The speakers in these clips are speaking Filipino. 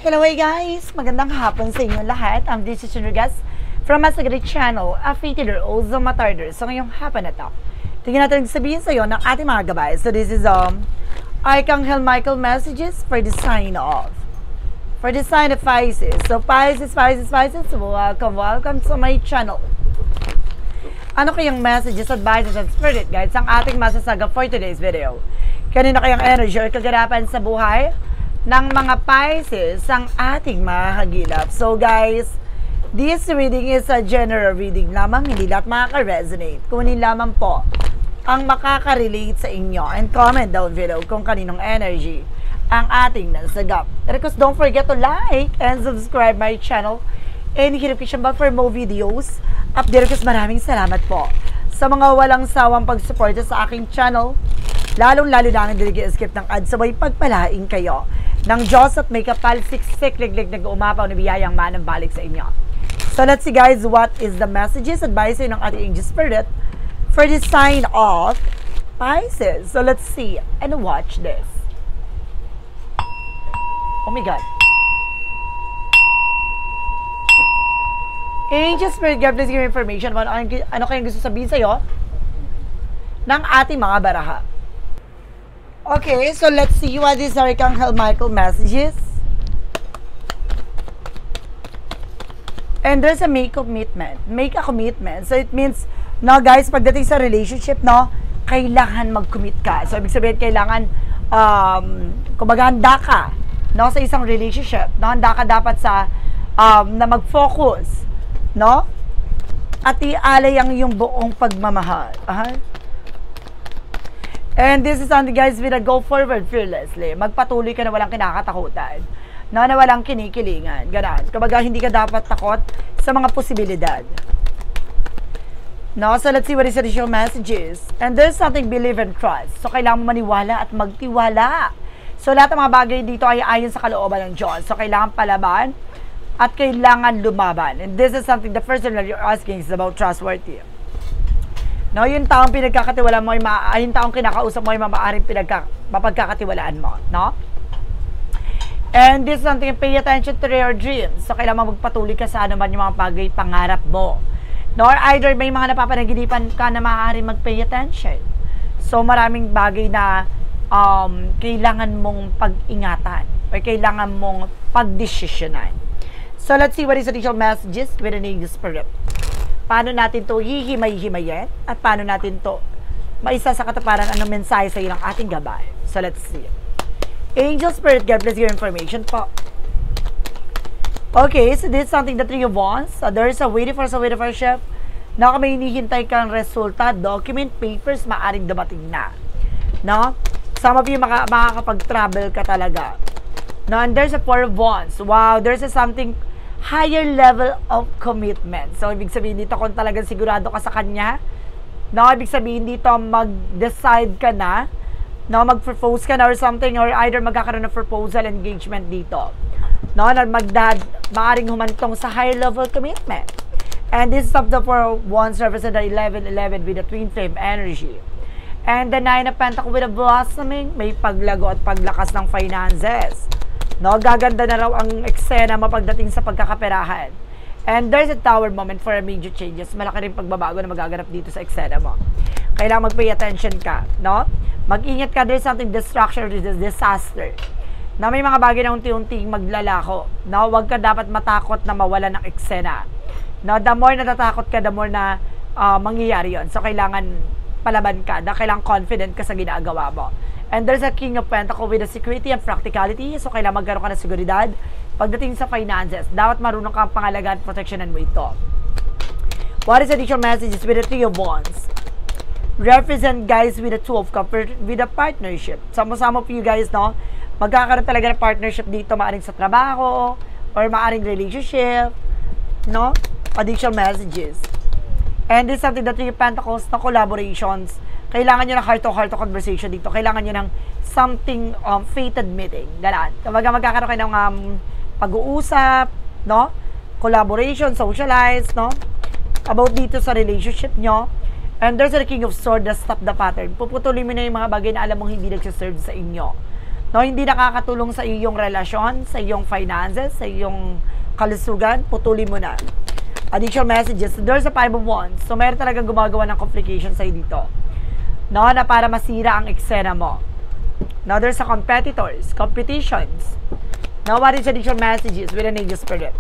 Hello hey guys! Magandang hapon sa inyo lahat. I'm This is Rodriguez from Masagari Channel, a fated also matarder. So ngayong hapon na to, tingnan natin sabihin sa iyo ng ating mga gabay. So this is Archangel Michael messages for the sign of Pisces. So Pisces, welcome to my channel. Ano kayang messages, advices, and spirit guides ang ating masasaga for today's video? Kanina kayang energy or kaganapan sa buhay ng mga Pisces ang ating mahagilap. So guys, this reading is a general reading lamang, hindi lahat makaka-resonate. Kunin lamang po ang makaka-relate sa inyo and comment down below kung kaninong energy ang ating nasagap. Because don't forget to like and subscribe my channel and hit notification bell for more videos. Update ko, maraming salamat po sa mga walang sawang pagsuporta sa aking channel. Lalong-lalo na ang skip ng ads, sabay pagpalain kayo ng Diyos at may kapal siksik liglig nag-umapaw na biyayang manang balik sa inyo. So let's see guys, what is the messages, advice ng ating angel spirit for the sign of Pisces. So let's see and watch this. Oh my God. Angel spirit, God please give me information about ano kayong gusto sabihin sa'yo ng ating mga baraha. Okay, so let's see what is Archangel Michael messages. And there's a make a commitment. So it means, no guys, pagdating sa relationship, no, kailangan mag-commit ka. So ibig sabihin, kailangan, kumbaga handa ka, no, sa isang relationship. No, handa ka dapat sa, na mag-focus, no, at ialay ang iyong buong pagmamahal. And this is something guys with a go forward fearlessly. Magpatuloy ka na walang kinakatakutan. Na walang kinikilingan. Ganun. Kumbaga hindi ka dapat takot sa mga posibilidad. No? So let's see what is additional messages. And there's something believe and trust. So kailangan mo maniwala at magtiwala. So lahat ng mga bagay dito ay ayon sa kalooban ng Diyos. So kailangan palaban at kailangan lumaban. And this is something the first thing that you're asking is about trustworthy. No, yung taong pinagkakatiwalaan mo, yung taong kinakausap mo, yung maaaring mapagkakatiwalaan mo, no? And this is something, pay attention to your dreams. So, kailangan magpatuloy ka sa ano man yung mga bagay pangarap mo. No, or either may mga napapanaginipan ka na maaaring mag-pay attention. So, maraming bagay na kailangan mong pag-ingatan or kailangan mong pag-desisyonan. So, let's see what is additional messages with an angel spirit. Paano natin to hihimay-himayin at paano natin to maisa sa katuparan anong mensahe sa iyo ng ating gabay. So let's see. Angel Spirit, God bless your information po. Okay, so this is something the Three of Wands. So there is a waiting for ship. Na kami hinihintay kang resulta, document, papers, maaring dumating na. No? Some of you makakapag-travel ka talaga. No? And there's a Four of Wands. Wow, there's a something higher level of commitment. So, ibig sabihin dito kung talagang sigurado ka sa kanya, no, ibig sabihin dito mag-decide ka na, no, mag-propose ka na or something, or either magkakaroon ng proposal engagement dito. No, na maaring humantong sa higher level commitment. And this is of the Four of Wands represent the 11-11 with the twin flame energy. And the Nine of Pentacles with a blossoming, may paglago at paglakas ng finances. No, gaganda na raw ang eksena mapagdating sa pagkakaperahan. And there's a tower moment for a major changes. Malaki rin pagbabago na magaganap dito sa eksena mo. Kailangan mag-pay attention ka, no? Mag-ingat ka, there's something destruction or disaster. Na may mga bagay na unti-unting maglalako. No, wag ka dapat matakot na mawala ng eksena. No, the more natatakot ka, the more na mangyayari yon. So kailangan palaban ka, kailangan confident ka sa ginagawa mo. And there's a King of Pentacles with a security and practicality. So, kailangan magkaroon ka ng seguridad. Pagdating sa finances, dapat marunong kang pangalagaan at protectionan mo ito. What is additional messages with the Three of Wands? Represent guys with the Two of Cups, with a partnership. Sama-sama po you guys, no? Magkakaroon talaga ng partnership dito, maaring sa trabaho, or maaring relationship, no? Additional messages. And this is something that Three of Pentacles, na collaborations. Kailangan nyo ng heart-to-heart conversation dito. Kailangan nyo ng something fated meeting. Galaan. Kapag magkakaroon kayo ng pag-uusap, no? Collaboration, socialize, no? About dito sa relationship nyo. And there's a King of Swords that stop the pattern. Puputulin mo na yung mga bagay na alam mong hindi nagsiserve sa inyo. No, No, hindi nakakatulong sa iyong relasyon, sa iyong finances, sa iyong kalusugan, putulin mo na. Additional messages. There's a 5 of Wands. So, meron talagang gumagawa ng complication sa'yo dito. No, na para masira ang eksena mo. Now, there's a competitions. Now, what is additional messages with an angel spirit?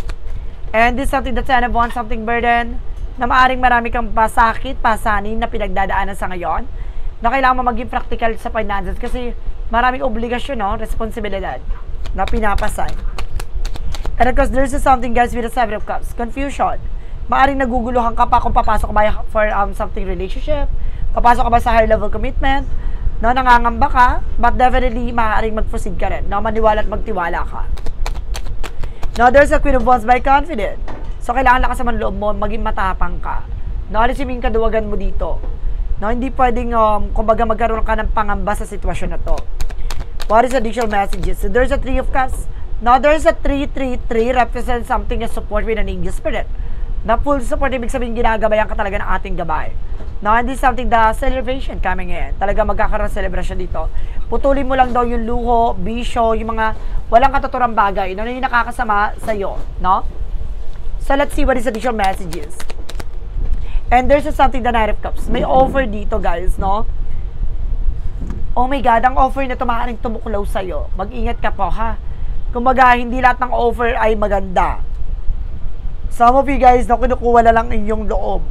And this is something that's 10 of Wands, something burden, na maaring marami kang pasakit, pasanin na pinagdadaanan sa ngayon, na kailangan mo maging practical sa finances kasi maraming obligasyon, no? Responsibilidad na pinapasan. And of course, there's something, guys, with the 7 of Cups. Confusion. Maaring naguguluhan ka pa kung papasok ka ba for something relationship, papasok ka ba sa higher level commitment, no? Nangangamba ka, but definitely maaring mag-proceed ka rin, no? Maniwala at magtiwala ka. Now, there's a Queen of Wands by confident. So, kailangan lakas naman loob mo, maging matapang ka. No, alisiming kaduwagan mo dito. No, hindi pwedeng, kumbaga magkaroon ka ng pangamba sa sitwasyon na to. What is additional messages? So, there's a 3 of Cups. Now, there's a 333 represents something as support with an angel spirit. Na full support, ibig sabihin ginagabayan ka talaga ng ating gabay. Now, and this is something, the celebration coming in. Talaga magkakaroon celebration dito. Putulin mo lang daw yung luho, bisyo, yung mga walang katuturang bagay. No, yung nakakasama sa'yo, no? So, let's see what is additional messages. And there's something, the Knight of Cups. May offer dito, guys, no? Oh my God, ang offer na ito maaaring tumuklaw sa'yo. Mag-ingat ka po, ha? Kumbaga, hindi lahat ng offer ay maganda. Some of you guys, no, kinukuha na lang inyong loob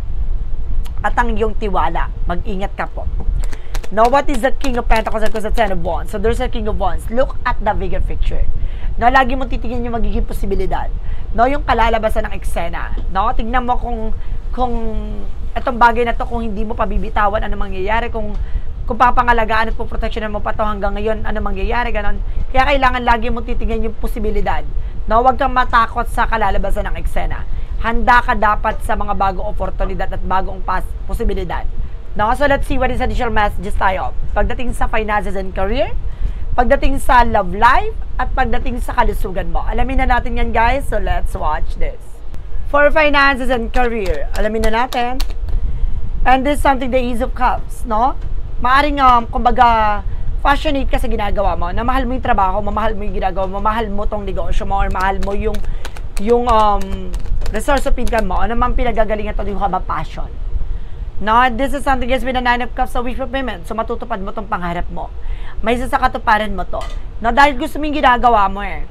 at ang iyong tiwala. Mag-ingat ka po. Now, what is the King of Pentacles? Because the 10 of Wands. So, there's a King of Wands. Look at the bigger picture. No, lagi mong titingin yung magiging posibilidad. No, yung kalalabasan ng eksena. No, tingnan mo kung itong bagay na to, kung hindi mo pabibitawan, ano mangyayari, kung papangalagaan at poproteksyonan mo pa to hanggang ngayon, ano mangyayari, ganon. Kaya kailangan lagi mong titingin yung posibilidad. No, huwag kang matakot sa kalalabasan ng eksena. Handa ka dapat sa mga bagong oportunidad at bagong posibilidad. No, so let's see what is additional messages tayo. Pagdating sa finances and career, pagdating sa love life, at pagdating sa kalusugan mo. Alamin na natin yan, guys. So, let's watch this. For finances and career, alamin na natin. And this is something, the Ace of Cups, no? Maaring, kumbaga, passionate ka sa ginagawa mo, na mahal mo yung trabaho, mamahal mo yung ginagawa mo, mahal mo tong negosyo mo, or mahal mo yung resource of income mo, ano man pinagagalingan ito, yung haba passion. No, this is something, guys, with the 9 of Cups sa wish fulfillment. So, matutupad mo tong pangarap mo. May isa sa katuparan mo to. No, dahil gusto mo yung ginagawa mo eh.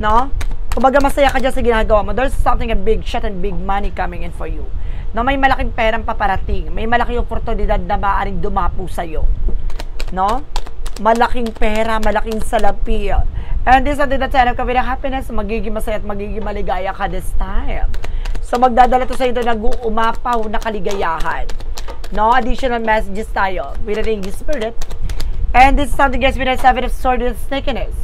No? Kumbaga masaya ka dyan sa ginagawa mo. There's something, a big shot and big money coming in for you. No, may malaking perang paparating. May malaking oportunidad na maaaring dumapo sa'yo. No? Malaking pera, malaking salapi. And this is something that's end up with happiness. Magiging masaya at magiging maligaya ka this time. So, magdadala to sa ito nag-uumapaw na kaligayahan. No? Additional messages tayo with an angel spirit. And this is something, guys, with a 7 of Swords and sneakiness.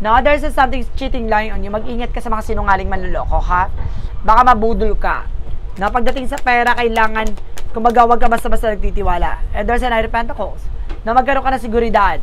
No? There's something cheating lying on you. Mag-ingat ka sa mga sinungaling manloloko, ha? Baka mabudol ka. No? Pagdating sa pera, kailangan, kumbaga, wag ka basta-basta nagtitiwala. And there's a Knight of Pentacles. No? Magkaroon ka ng seguridad.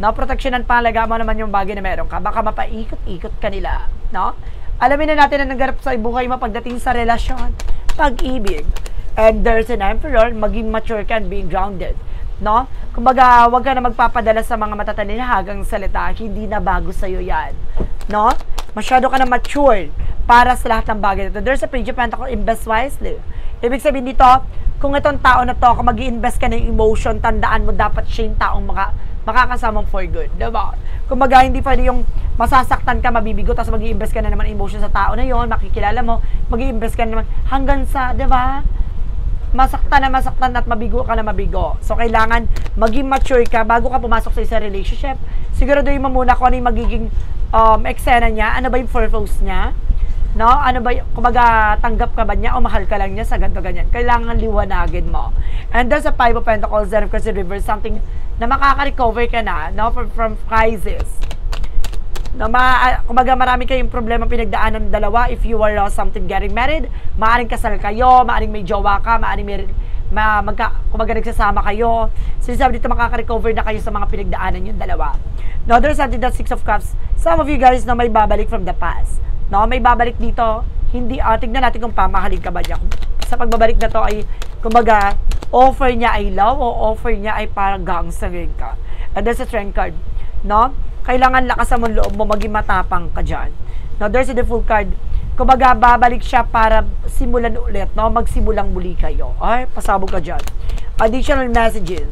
No? Proteksyonan, pangalagaan mo naman yung bagay na meron ka. Baka mapaikot-ikot ka nila. No? Alamin na natin na naggarap sa buhay mo pagdating sa relasyon, pag-ibig. And there's an Emperor, maging mature ka and being grounded. No? Kumbaga, huwag ka na magpapadala sa mga matatalinhagang salita, hindi na bago sa'yo yan. No? Masyado ka na mature para sa lahat ng bagay nito. There's a Page of Pentacles, invest wisely. Ibig sabihin dito, kung itong tao na to, kung mag-i-invest ka ng emotion, tandaan mo dapat siya yung taong makakasamang for good. Diba? Kumbaga, hindi pwede yung masasaktan ka, mabibigo, tapos mag-i-invest ka na naman emotion sa tao na yon, makikilala mo, mag-i-invest ka na naman hanggang sa, diba? Masaktan at mabigo ka na mabigo. So, kailangan maging mature ka bago ka pumasok sa isang relationship. Siguraduhin mo muna kung ano yung magiging eksena niya, ano ba yung purpose niya, no? Ano ba, kumbaga, tanggap ka ba niya o mahal ka lang niya sa ganito ganyan. Kailangan liwanagin mo. And there's a 5 of Pentacles, then of course, the reverse, something na makaka-recover ka na, no? From crisis. No, kumbaga marami kayong problema pinagdaanan ng dalawa. If you are something getting married, maaring kasal kayo, maaring may jowa ka, maaring may kumbaga nagsasama kayo. So sabi dito makaka-recover na kayo sa mga pinagdaanan yung dalawa. No, there's something that 6 of Cups. Some of you guys na may babalik from the past. No, may babalik dito. Hindi, tignan natin kung pamahalin ka ba niya. Sa pagbabalik na to ay, kumbaga, offer niya ay love o offer niya ay parang gangstering ka. And there's a Strength card. No? kailangan lakasan mo loob mo, maging matapang ka dyan. Now, there's a full card. Kumbaga, babalik siya para simulan ulit, no? Magsimulang muli kayo. Ay, pasabog ka dyan. Additional messages.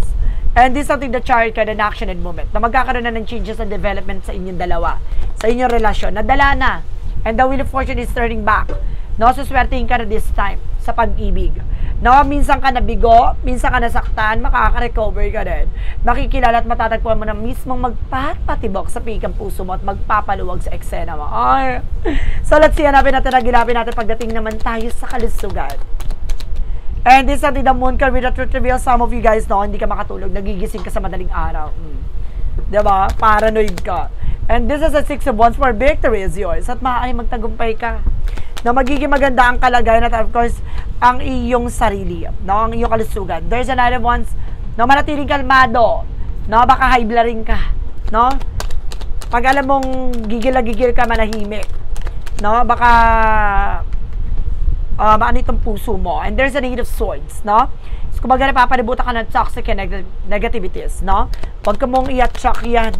And this is something the chart card, an action and moment. Na magkakaroon na ng changes and development sa inyong dalawa. Sa inyong relasyon. Nadala na. And the wheel of fortune is turning back. No, suswertein ka na this time sa pag-ibig. No, minsan ka nabigo, minsan ka nasaktan, makaka-recover ka din. Makikilala at matatagpuan mo na mismong magpapatibok sa pikang puso mo at magpapaluwag sa eksena mo. Ay. So let's see, hanapin natin, nagilapin natin pagdating naman tayo sa kalusugan. And this is something the moon card with the truth reveal. Some of you guys know, hindi ka makatulog, nagigising ka sa madaling araw. Diba? Paranoid ka. And this is a 6 of Wands for victory is yours. At maaaring magtagumpay ka. Na magiging maganda ang kalagayan at of course, ang iyong sarili. No? Ang iyong kalusugan. There's a Knight of Wands. No? Manatiling kalmado. No? Baka high blood ka. No? Pag alam mong gigil na gigil ka, manahimik. No? Baka maano itong puso mo. And there's a Eight of Swords. No? So, kumbaga napapalibutan ka ng toxic and negativities. No? Huwag ka mong i-attract yan.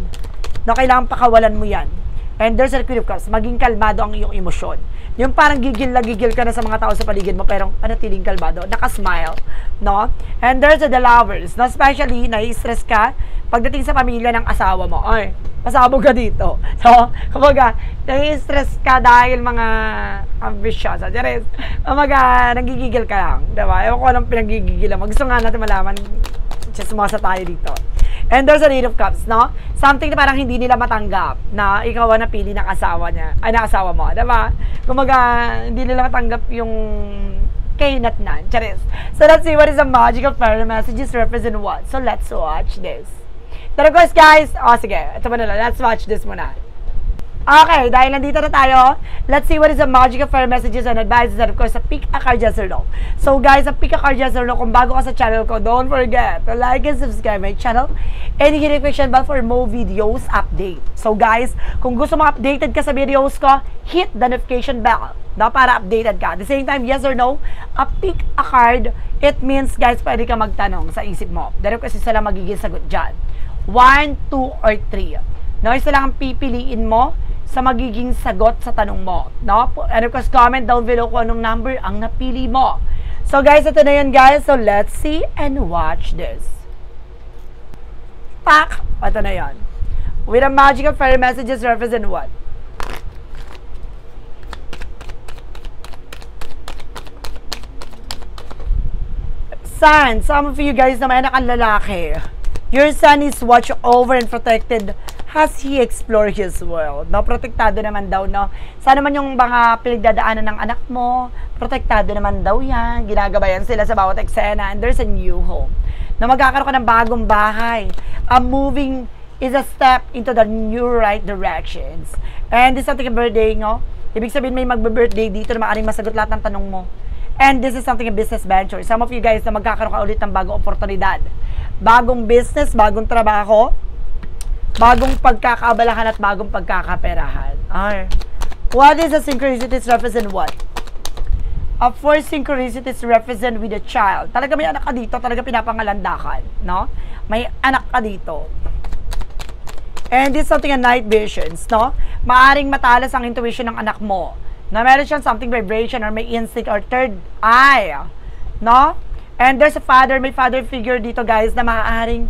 No? Kailangan pakawalan mo yan. And there's a Queen of Cups. Maging kalmado ang iyong emosyon. Yung parang gigil na gigil ka na sa mga tao sa paligid mo, pero panatiling kalmado, nakasmile, no? And there's the lovers, no? Especially, nai-stress ka pagdating sa pamilya ng asawa mo. Ay, pasabog ka dito. So, kumbaga, nai-stress ka dahil mga ambitious. Kumbaga, nagigigil ka lang, diba? Ewan ko alam pinagigigil lang. Gusto nga natin malaman, sumasa tayo dito. And there's a Eight of Cups, no? Something na parang hindi nila matanggap na ikaw ang napili ng asawa niya, ay ng asawa mo, diba? Kumaga, hindi nila matanggap yung kainatnan. Charis. So let's see what is the magic of fairy messages represent what. So let's watch this. But of course, guys, sige, ito muna lang. Let's watch this muna. Okay, dahil nandito na tayo, let's see what is the magic of fairy messages and advices and of course, sa Pick a Card Yes or No. So guys, sa Pick a Card Yes or No, kung bago ka sa channel ko, don't forget to like and subscribe my channel and hit the notification bell for more videos update. So guys, kung gusto mo updated ka sa videos ko, hit the notification bell na para updated ka. At the same time, yes or no, pick a card, it means guys, pwede ka magtanong sa isip mo. Dahil kasi sila magiging sagot dyan. 1, 2, or 3. No, isa lang ang pipiliin mo sa magiging sagot sa tanong mo, no? And of course, comment down below kung anong number ang napili mo. So guys, ito na yan guys. So let's see and watch this. Pak! Ito na yan. With a magic of fairy messages represent what? Sun, some of you guys na may anak ang lalaki. Your son is watched over and protected as he explore his world. No, protektado naman daw, no? Sana man yung mga pinagdadaanan ng anak mo, protektado naman daw yan. Ginagabayan sila sa bawat eksena and there's a new home. Na magkakaroon ka ng bagong bahay. Moving is a step into the new right directions. And this is something a birthday, no? Ibig sabihin may magbe-birthday dito na maaaring masagot lahat ng tanong mo. And this is something a business venture. Some of you guys na magkakaroon ka ulit ng bagong oportunidad. Bagong business, bagong trabaho, bagong pagkakaabalahan at bagong pagkakaperahan. Ay. What is the synchronicities represent what? For synchronicities represent with a child. Talaga may anak ka dito, talaga pinapangalandakan, no? May anak ka dito. And this is something a night visions, no? Maaring matalas ang intuition ng anak mo. Na meron siyang something vibration or may instinct or third eye, no? And there's a father, may father figure dito guys na maaaring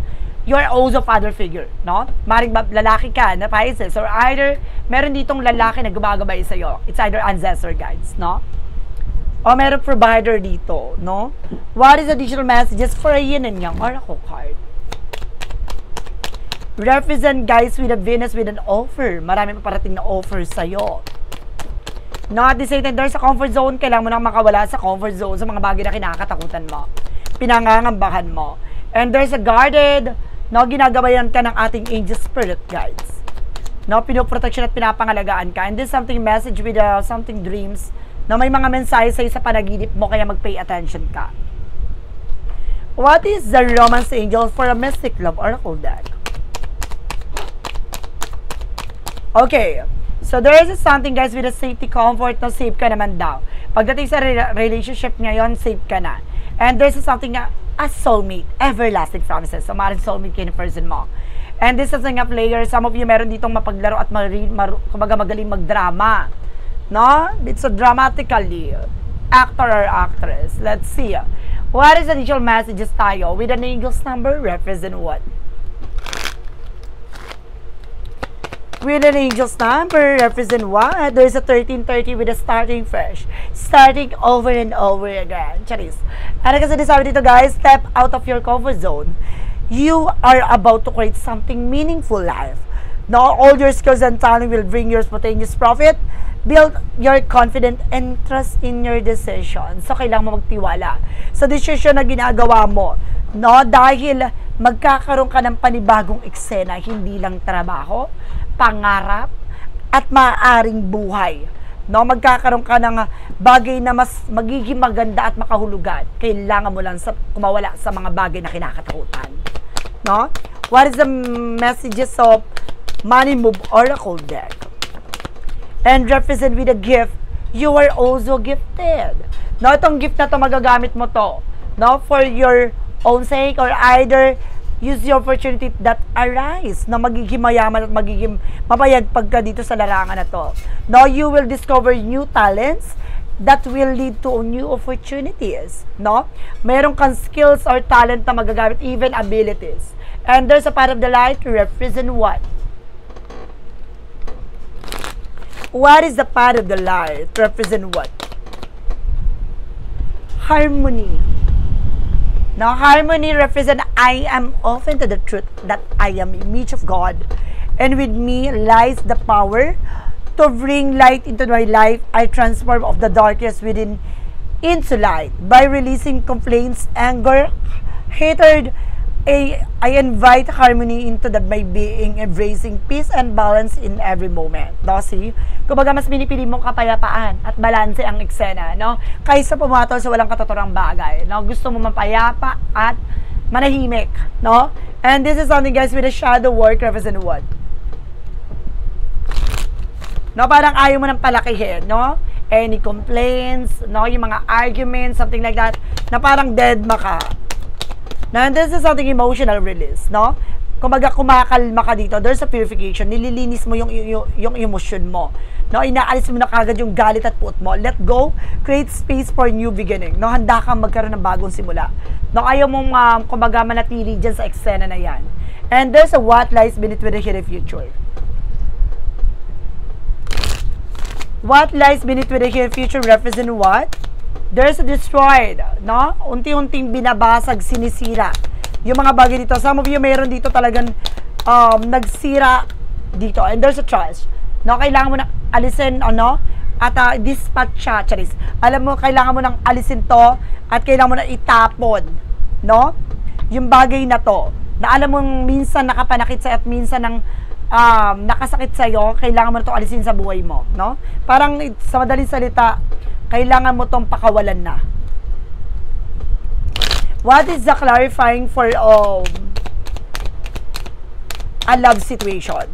you are also father figure, no? Maring lalaki ka na Pisces or either meron ditong lalaki na gumagabay sa'yo. It's either ancestor guides, no? O meron provider dito, no? What is additional messages for a yin and yang oracle card? Represent guys with a Venus with an offer. Marami pa parating na offer sa'yo. No, at the same time, there's a comfort zone. Kailangan mo nang makawala sa comfort zone sa mga bagay na kinakatakutan mo. Pinangangambahan mo. And there's a guarded, no, ginagabayan ka ng ating angel spirit guides. No, pinoprotection at pinapangalagaan ka. And this is something message with something dreams. No, may mga mensahe sa'yo sa panaginip mo, kaya mag-pay attention ka. What is the romance angel for a mystic love oracle deck? Okay. So there is something guys with a safety comfort na safe ka naman daw. Pagdating sa relationship ngayon, safe ka na. And there's something na a soulmate, everlasting promises. So maaaring soulmate kayo ng person mo. And this is nga player, some of you meron ditong mapaglaro at kumbaga magaling magdrama. No? It's a dramatically actor or actress. Let's see. What is the initial messages tayo? With an Eagles number, represent what? With an Angels number, represent what? There's a 1330 with a starting fresh. Starting over and over again. Charis. Ano kasi sabi dito guys, step out of your comfort zone. You are about to create something meaningful life. Now, all your skills and talent will bring your spontaneous profit. Build your confidence and trust in your decision. So, kailangan mo magtiwala sa decision na ginagawa mo. No? Dahil magkakaroon ka ng panibagong eksena, hindi lang trabaho, pangarap, at maaaring buhay. No, magkakaroon ka ng bagay na mas magiging maganda at makahulugan. Kailangan mo lang kumawala sa mga bagay na kinakatakutan. No? What is the messages of Money Move Oracle deck? And represent with a gift, you are also gifted. No, itong gift na to magagamit mo to, no, for your own sake or either use the opportunity that arise na magiging mayaman at magiging mapayag pagka dito sa larangan na to. Now, you will discover new talents that will lead to new opportunities. No? Meron kang skills or talent na magagamit, even abilities. And there's a part of the light to represent what? What is the part of the light to represent what? Harmony. Now, harmony represents I am open to the truth that I am image of God. And with me lies the power to bring light into my life. I transform of the darkness within into light. By releasing complaints, anger, hatred, I invite harmony into my being, embracing peace and balance in every moment. No, see? Kumbaga, mas pinipili mong kapayapaan at balanse ang eksena, no? Kaysa pumatol sa walang katotoong bagay, no? Gusto mo mapayapa at manahimik, no? And this is something, guys, with a shadow work represent what? No, parang ayaw mo nang palakihin, no? Any complaints, no? Yung mga arguments, something like that, na parang dead maka. Now, this is something emotional release, no? Kumbaga, kumakalma ka dito, there's a purification, nililinis mo yung emotion mo. No, inaalis mo na kagad yung galit at puot mo. Let go, create space for new beginning. No, handa kang magkaroon ng bagong simula. No, ayaw mong kumbaga manatili dyan sa eksena na yan. And there's a what lies beneath with the hidden future. What lies beneath with the hidden future represent what? There's a destroyed, no? Unti-unting binabasag, sinisira. Yung mga bagay dito, some of you mayroon dito talagang nagsira dito. And there's a trash. No, kailangan mo na alisin, ano? At dispatch siya, charis. Alam mo, kailangan mo nang alisin to at kailangan mo na itapon. No? Yung bagay na to, na alam mo minsan nakapanakit sa'yo at minsan nang nakasakit sa'yo, kailangan mo na to alisin sa buhay mo. No? Parang sa madaling salita, kailangan mo tong pakawalan na. What is the clarifying for a love situation?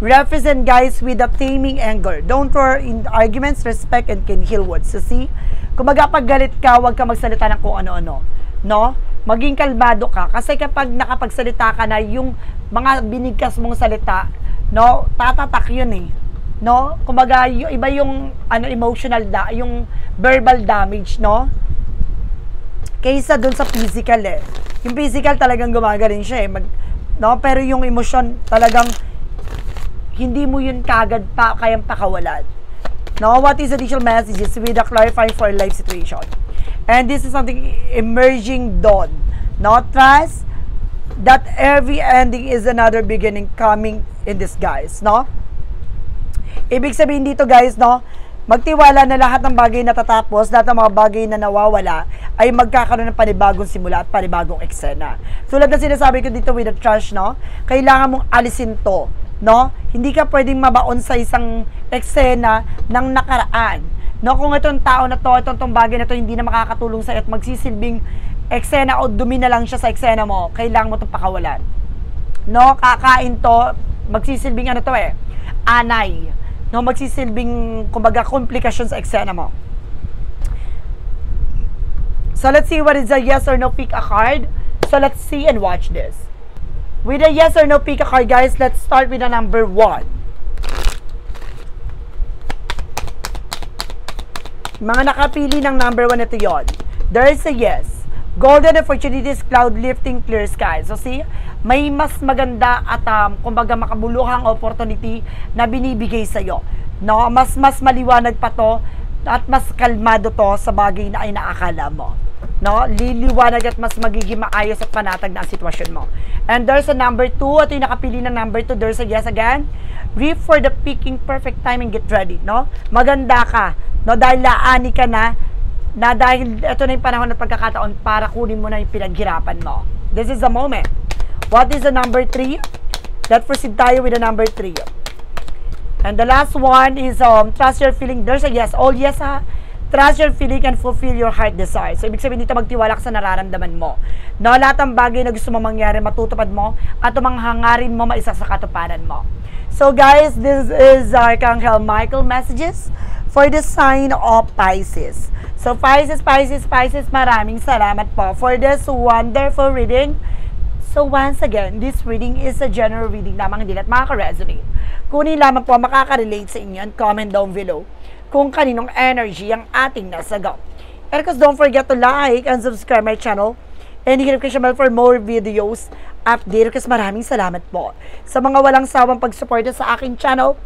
Represent, guys, with a taming anger. Don't roar in arguments, respect, and can heal words. So, see? Kumaga pag galit ka, huwag ka magsalita ng kung ano-ano. No? Maging kalmado ka. Kasi kapag nakapagsalita ka na, yung mga binigkas mong salita, no? Tatatak yun eh. No? Kumbaga, iba yung emotional yung verbal damage, no? Kaysa dun sa physical eh. Yung physical talagang gumagaling siya eh. No? Pero yung emotion talagang hindi mo yun kagad pa kayang pakawalan. No? What is additional messages with a clarifying for life situation? And this is something emerging dawn. No? Trust that every ending is another beginning coming in disguise. No? Ibig sabihin dito, guys, no, magtiwala na lahat ng bagay na tatapos, lahat ng mga bagay na nawawala, ay magkakaroon ng panibagong simula at panibagong eksena. Tulad na sinasabi ko dito with the trash, no, kailangan mong alisin to, no, hindi ka pwedeng mabaon sa isang eksena ng nakaraan. No, kung itong tao na to, itong bagay na to, hindi na makakatulong sa'yo at magsisilbing eksena o dumi na lang siya sa eksena mo, kailangan mo itong pakawalan. No, kakain to, magsisilbing ano to eh, anay. No, magsisilbing, kumbaga, komplikasyon sa eksena mo. So, let's see what is a yes or no. Pick a card. So, let's see and watch this. With a yes or no pick a card, guys, let's start with the number 1. Mga nakapili ng number 1, ito yon. There is a yes. Golden opportunities, cloud lifting, clear skies. So see, may mas maganda at kumbaga makabuluhang opportunity na binibigay sa iyo. No, mas maliwanag pa to at mas kalmado to sa bagay na ay naakala mo. No, liliwanag at mas magiging maayos at panatag na ang sitwasyon mo. And there's a number 2. Ito yung nakapili ng number 2. There's a yes again. Reap for the picking, perfect timing, get ready. No, maganda ka. No, dahil laani ka na dahil ito na yung panahon at pagkakataon para kunin mo na yung pinaghirapan mo. This is the moment. What is the number 3? Let's proceed tayo with the number 3. And the last one is trust your feeling. There's a yes. All yes ha. Trust your feeling and fulfill your heart desire. So, ibig sabihin dito, magtiwala ka sa nararamdaman mo. No, lahat ng bagay na gusto mo mangyari, matutupad mo, at mga hangarin mo, maisa sa katuparan mo. So, guys, this is Archangel Michael messages for the sign of Pisces. So, Pisces, maraming salamat po for this wonderful reading. So, once again, this reading is a general reading lamang, hindi lahat makaka-resonate. Kunin lamang po makaka-relate sa inyo and comment down below kung kaninong energy ang ating nasagot. And of course, don't forget to like and subscribe my channel and hit the bell for more videos update. Kasi maraming salamat po sa mga walang sawang pagsuporta sa aking channel,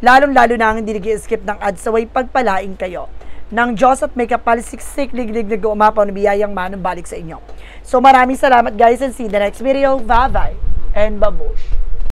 lalong-lalo na ang hindi nag-skip ng ads, saway pagpalain kayo ng Diyos at may kapalisiksik, liglig na umapaw na biyayang manong balik sa inyo. So maraming salamat guys and see you in the next video. Bye-bye and babush!